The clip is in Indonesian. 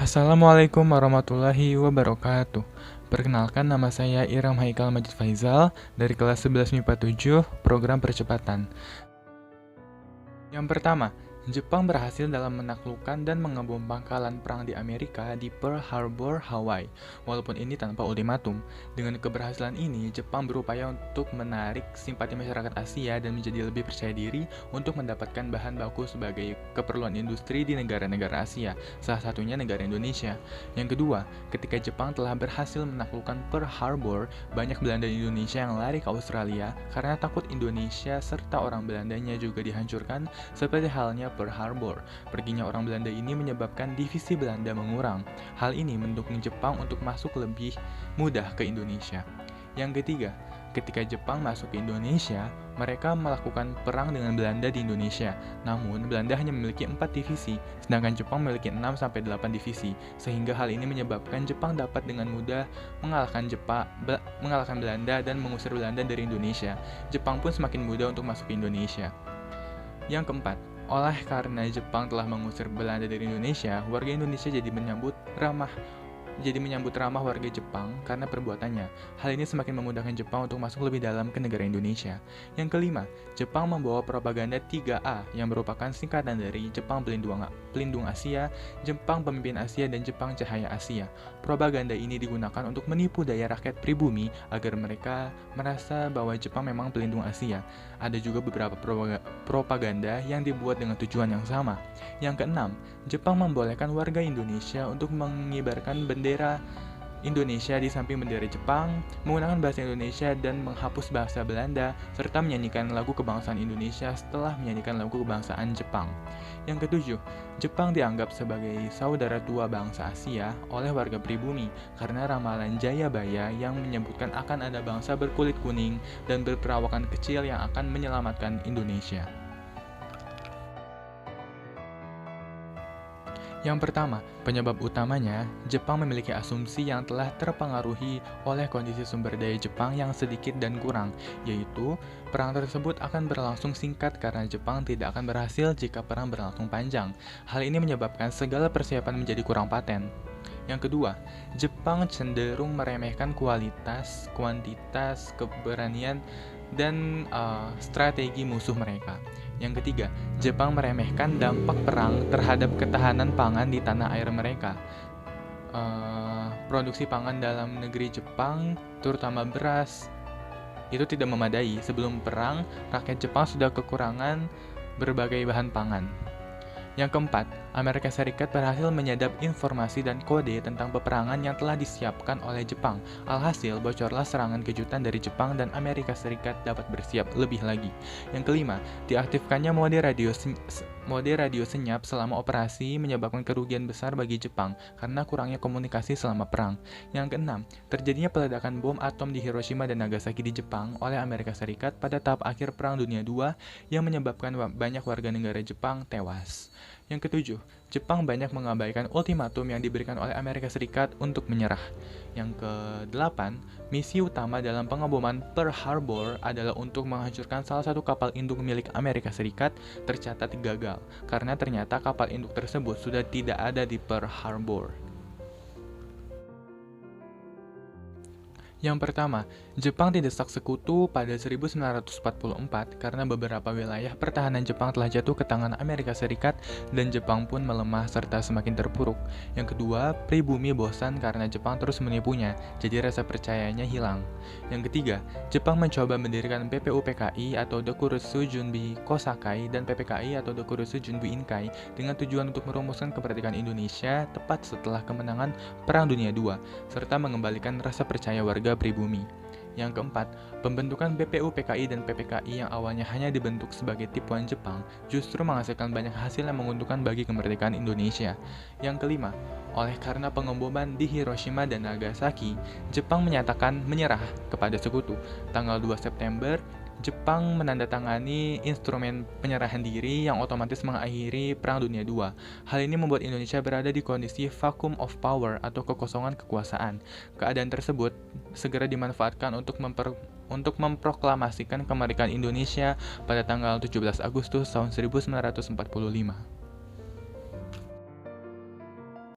Assalamualaikum warahmatullahi wabarakatuh. Perkenalkan, nama saya Iram Haikal Majid Faizal dari kelas 11 MIPA 7, program percepatan. Yang pertama, Jepang berhasil dalam menaklukkan dan mengebom pangkalan perang di Amerika di Pearl Harbor, Hawaii, walaupun ini tanpa ultimatum. Dengan keberhasilan ini, Jepang berupaya untuk menarik simpati masyarakat Asia dan menjadi lebih percaya diri untuk mendapatkan bahan baku sebagai keperluan industri di negara-negara Asia, salah satunya negara Indonesia. Yang kedua, ketika Jepang telah berhasil menaklukkan Pearl Harbor, banyak Belanda Indonesia yang lari ke Australia karena takut Indonesia serta orang Belandanya juga dihancurkan seperti halnya Pearl Harbor. Perginya orang Belanda ini menyebabkan divisi Belanda mengurang. Hal ini mendukung Jepang untuk masuk lebih mudah ke Indonesia. Yang ketiga, ketika Jepang masuk ke Indonesia, mereka melakukan perang dengan Belanda di Indonesia. Namun, Belanda hanya memiliki 4 divisi, sedangkan Jepang memiliki 6-8 divisi, sehingga hal ini menyebabkan Jepang dapat dengan mudah mengalahkan Belanda dan mengusir Belanda dari Indonesia. Jepang pun semakin mudah untuk masuk ke Indonesia. Yang keempat, oleh karena Jepang telah mengusir Belanda dari Indonesia, warga Indonesia jadi menyambut ramah warga Jepang karena perbuatannya. Hal ini semakin memudahkan Jepang untuk masuk lebih dalam ke negara Indonesia. Yang kelima, Jepang membawa propaganda 3A yang merupakan singkatan dari Jepang Pelindung Asia, Jepang Pemimpin Asia, dan Jepang Cahaya Asia. Propaganda ini digunakan untuk menipu daya rakyat pribumi agar mereka merasa bahwa Jepang memang pelindung Asia. Ada juga beberapa propaganda yang dibuat dengan tujuan yang sama. Yang keenam, Jepang membolehkan warga Indonesia untuk mengibarkan bendera Indonesia di samping bendera Jepang, menggunakan bahasa Indonesia dan menghapus bahasa Belanda, serta menyanyikan lagu kebangsaan Indonesia setelah menyanyikan lagu kebangsaan Jepang. Yang ketujuh, Jepang dianggap sebagai saudara tua bangsa Asia oleh warga pribumi karena ramalan Jayabaya yang menyebutkan akan ada bangsa berkulit kuning dan berperawakan kecil yang akan menyelamatkan Indonesia. Yang pertama, penyebab utamanya, Jepang memiliki asumsi yang telah terpengaruhi oleh kondisi sumber daya Jepang yang sedikit dan kurang, yaitu perang tersebut akan berlangsung singkat karena Jepang tidak akan berhasil jika perang berlangsung panjang. Hal ini menyebabkan segala persiapan menjadi kurang paten. Yang kedua, Jepang cenderung meremehkan kualitas, kuantitas, keberanian, dan strategi musuh mereka. Yang ketiga, Jepang meremehkan dampak perang terhadap ketahanan pangan di tanah air mereka. Produksi pangan dalam negeri Jepang, terutama beras, itu tidak memadai. Sebelum perang, rakyat Jepang sudah kekurangan berbagai bahan pangan. Yang keempat, Amerika Serikat berhasil menyadap informasi dan kode tentang peperangan yang telah disiapkan oleh Jepang. Alhasil, bocorlah serangan kejutan dari Jepang dan Amerika Serikat dapat bersiap lebih lagi. Yang kelima, diaktifkannya mode radio senyap selama operasi menyebabkan kerugian besar bagi Jepang karena kurangnya komunikasi selama perang. Yang keenam, terjadinya peledakan bom atom di Hiroshima dan Nagasaki di Jepang oleh Amerika Serikat pada tahap akhir Perang Dunia II yang menyebabkan banyak warga negara Jepang tewas. Yang ketujuh, Jepang banyak mengabaikan ultimatum yang diberikan oleh Amerika Serikat untuk menyerah. Yang kedelapan, misi utama dalam pengeboman Pearl Harbor adalah untuk menghancurkan salah satu kapal induk milik Amerika Serikat tercatat gagal, karena ternyata kapal induk tersebut sudah tidak ada di Pearl Harbor. Yang pertama, Jepang didesak sekutu pada 1944 karena beberapa wilayah pertahanan Jepang telah jatuh ke tangan Amerika Serikat dan Jepang pun melemah serta semakin terpuruk. Yang kedua, pribumi bosan karena Jepang terus menipunya, jadi rasa percayanya hilang. Yang ketiga, Jepang mencoba mendirikan PPUPKI atau Dokuritsu Junbi Kosakai dan PPKI atau Dokuritsu Junbi Inkai dengan tujuan untuk merumuskan kemerdekaan Indonesia tepat setelah kemenangan Perang Dunia II, serta mengembalikan rasa percaya warga pribumi. Yang keempat, pembentukan BPUPKI dan PPKI yang awalnya hanya dibentuk sebagai tipuan Jepang justru menghasilkan banyak hasil yang menguntungkan bagi kemerdekaan Indonesia. Yang kelima, oleh karena pengeboman di Hiroshima dan Nagasaki, Jepang menyatakan menyerah kepada sekutu. Tanggal 2 September, Jepang menandatangani instrumen penyerahan diri yang otomatis mengakhiri Perang Dunia II. Hal ini membuat Indonesia berada di kondisi vacuum of power atau kekosongan kekuasaan. Keadaan tersebut segera dimanfaatkan untuk memproklamasikan kemerdekaan Indonesia pada tanggal 17 Agustus tahun 1945.